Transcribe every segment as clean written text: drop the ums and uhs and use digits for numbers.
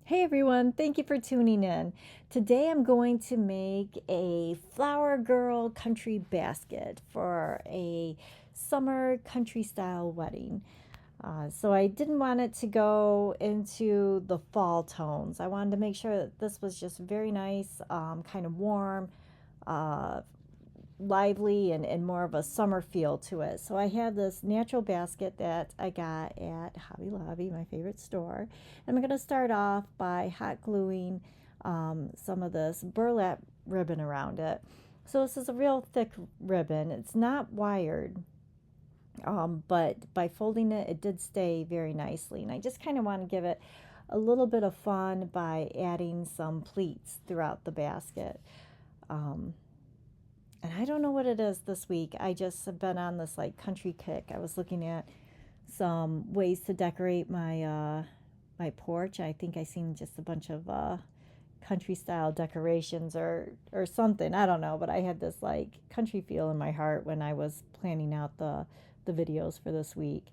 Hey everyone, thank you for tuning in. Today I'm going to make a Flower Girl country basket for a summer country style wedding. So I didn't want it to go into the fall tones. I wanted to make sure that this was just very nice, kind of warm, uh, lively and more of a summer feel to it. So I have this natural basket that I got at Hobby Lobby, my favorite store. And I'm going to start off by hot gluing some of this burlap ribbon around it. So this is a real thick ribbon. It's not wired, but by folding it, it did stay very nicely. And I just kind of want to give it a little bit of fun by adding some pleats throughout the basket. Um, and I don't know what it is this week. I just have been on this like country kick. I was looking at some ways to decorate my porch. I think I seen just a bunch of country style decorations or something. I don't know, but I had this like country feel in my heart when I was planning out the videos for this week.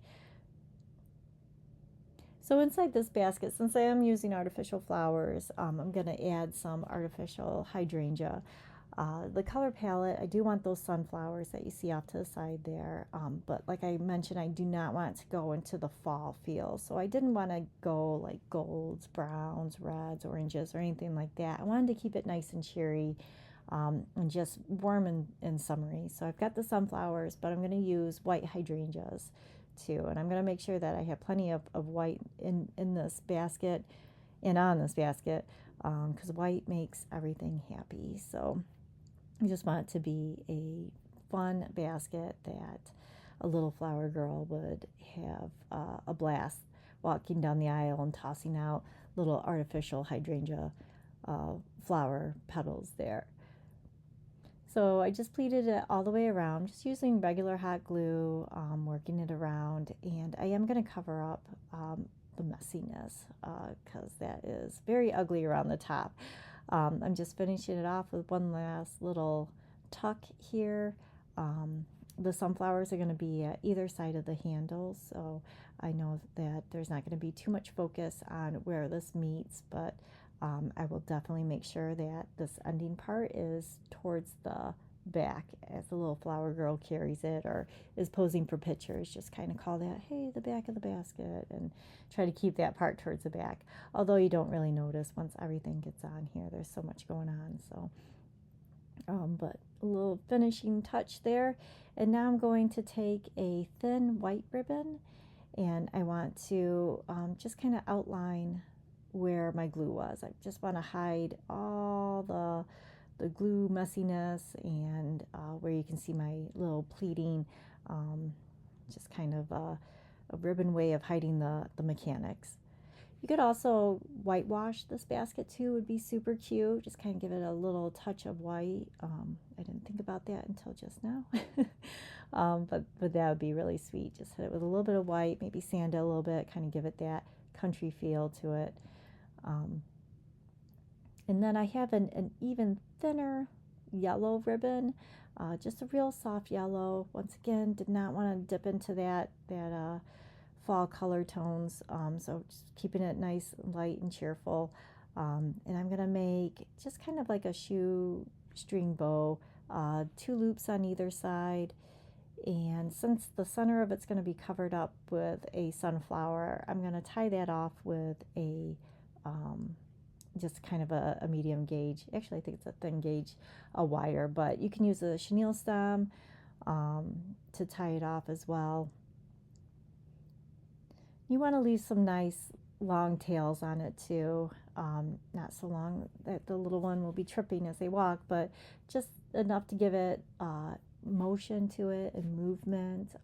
So inside this basket, since I am using artificial flowers, I'm going to add some artificial hydrangea. The color palette, I do want those sunflowers that you see off to the side there. But like I mentioned, I do not want it to go into the fall feel. So I didn't want to go like golds, browns, reds, oranges, or anything like that. I wanted to keep it nice and cheery, and just warm and summery. So I've got the sunflowers, but I'm going to use white hydrangeas too. And I'm going to make sure that I have plenty of white in this basket and on this basket, because white makes everything happy. So I just want it to be a fun basket that a little flower girl would have a blast walking down the aisle and tossing out little artificial hydrangea flower petals there. So I just pleated it all the way around, just using regular hot glue, working it around, and I am going to cover up the messiness because that is very ugly around the top. I'm just finishing it off with one last little tuck here. The sunflowers are going to be at either side of the handle, so I know that there's not going to be too much focus on where this meets, but I will definitely make sure that this ending part is towards the back as the little flower girl carries it or is posing for pictures. Just kind of call that, hey, the back of the basket, and try to keep that part towards the back. Although you don't really notice once everything gets on here, there's so much going on. So, but a little finishing touch there. And now I'm going to take a thin white ribbon and I want to just kind of outline where my glue was. I just want to hide all the glue messiness and where you can see my little pleating, um, just kind of a ribbon way of hiding the mechanics. You could also whitewash this basket too, would be super cute. Just kind of give it a little touch of white. I didn't think about that until just now. But that would be really sweet. Just hit it with a little bit of white, maybe sand it a little bit, kind of give it that country feel to it. Um, and then I have an even thinner yellow ribbon, just a real soft yellow. Once again, did not want to dip into that fall color tones, so just keeping it nice, light, and cheerful. And I'm gonna make just kind of like a shoestring bow, two loops on either side. And since the center of it's going to be covered up with a sunflower, I'm going to tie that off with a just kind of a medium gauge. Actually, I think it's a thin gauge, a wire, but you can use a chenille stem to tie it off as well. You want to leave some nice long tails on it too. Not so long that the little one will be tripping as they walk, but just enough to give it motion to it and movement.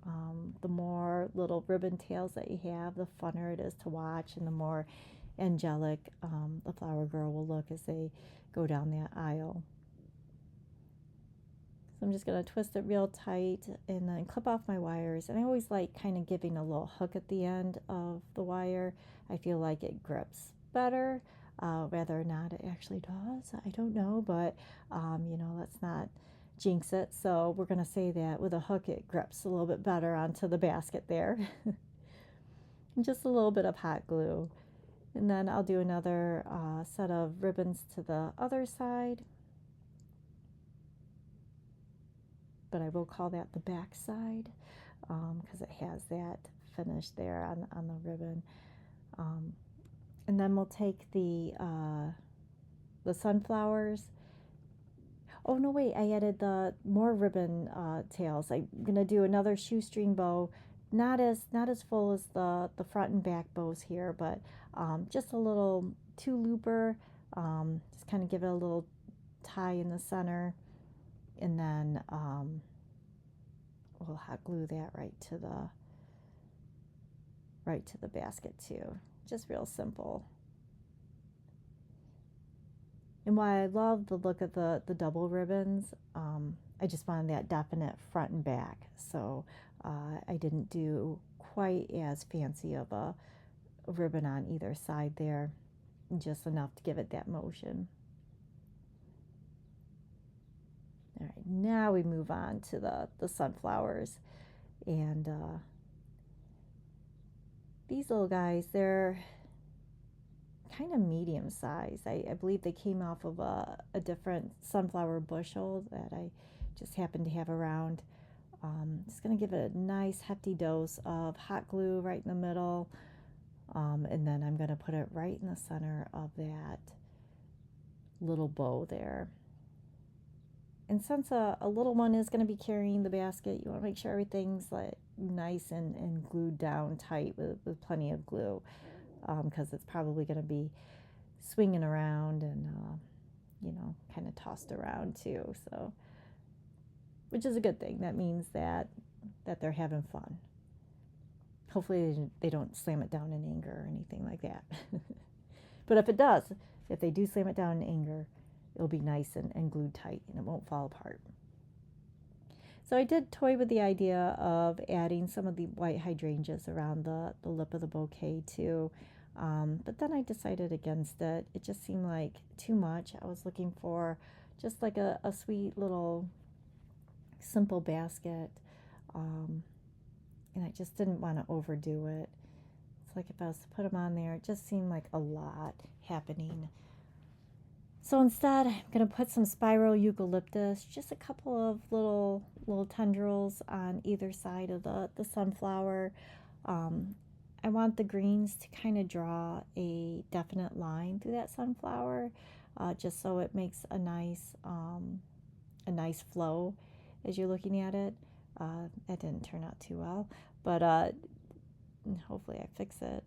The more little ribbon tails that you have, the funner it is to watch, and the more angelic the flower girl will look as they go down that aisle. So I'm just going to twist it real tight and then clip off my wires. And I always like kind of giving a little hook at the end of the wire. I feel like it grips better. Whether or not it actually does, I don't know. But, let's not jinx it. So we're going to say that with a hook it grips a little bit better onto the basket there. And just a little bit of hot glue. And then I'll do another set of ribbons to the other side. But I will call that the back side because it has that finish there on the ribbon. And then we'll take the sunflowers. Oh no, wait! I added the more ribbon tails. I'm gonna do another shoestring bow, not as full as the front and back bows here, but just a little two looper. Just kind of give it a little tie in the center, and then we'll hot glue that right to the basket too. Just real simple. And while I love the look of the double ribbons, I just wanted that definite front and back. So I didn't do quite as fancy of a ribbon on either side there, just enough to give it that motion. All right, now we move on to the sunflowers. And these little guys, they're kind of medium size. I believe they came off of a different sunflower bushel that I just happened to have around. Just going to give it a nice hefty dose of hot glue right in the middle. And then I'm going to put it right in the center of that little bow there. And since a little one is going to be carrying the basket, you want to make sure everything's like nice and glued down tight with plenty of glue, because it's probably going to be swinging around and kind of tossed around too. So, which is a good thing. That means that they're having fun. Hopefully they don't slam it down in anger or anything like that. But if they do slam it down in anger, it'll be nice and glued tight and it won't fall apart. So I did toy with the idea of adding some of the white hydrangeas around the lip of the bouquet too. But then I decided against it. It just seemed like too much. I was looking for just like a sweet little simple basket. And I just didn't want to overdo it. It's like if I was to put them on there, it just seemed like a lot happening. So instead, I'm going to put some spiral eucalyptus, just a couple of little tendrils on either side of the sunflower. I want the greens to kind of draw a definite line through that sunflower, just so it makes a nice flow as you're looking at it. That didn't turn out too well, but hopefully I fix it.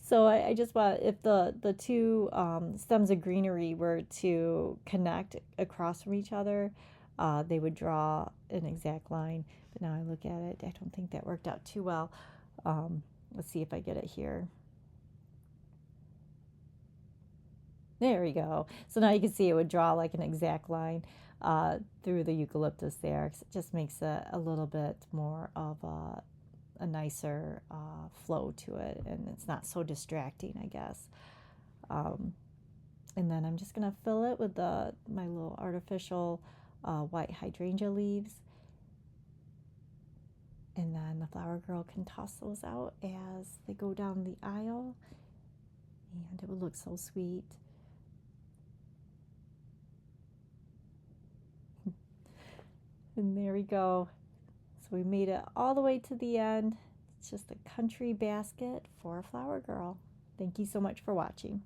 So I just want, if the two stems of greenery were to connect across from each other, they would draw an exact line. But now I look at it, I don't think that worked out too well. Let's see if I get it here. There we go. So now you can see it would draw like an exact line through the eucalyptus there. It just makes it a little bit more of a nicer flow to it, and it's not so distracting, I guess. And then I'm just going to fill it with my little artificial white hydrangea leaves. And then the flower girl can toss those out as they go down the aisle, and it would look so sweet. And there we go. So we made it all the way to the end. It's just a country basket for a flower girl. Thank you so much for watching.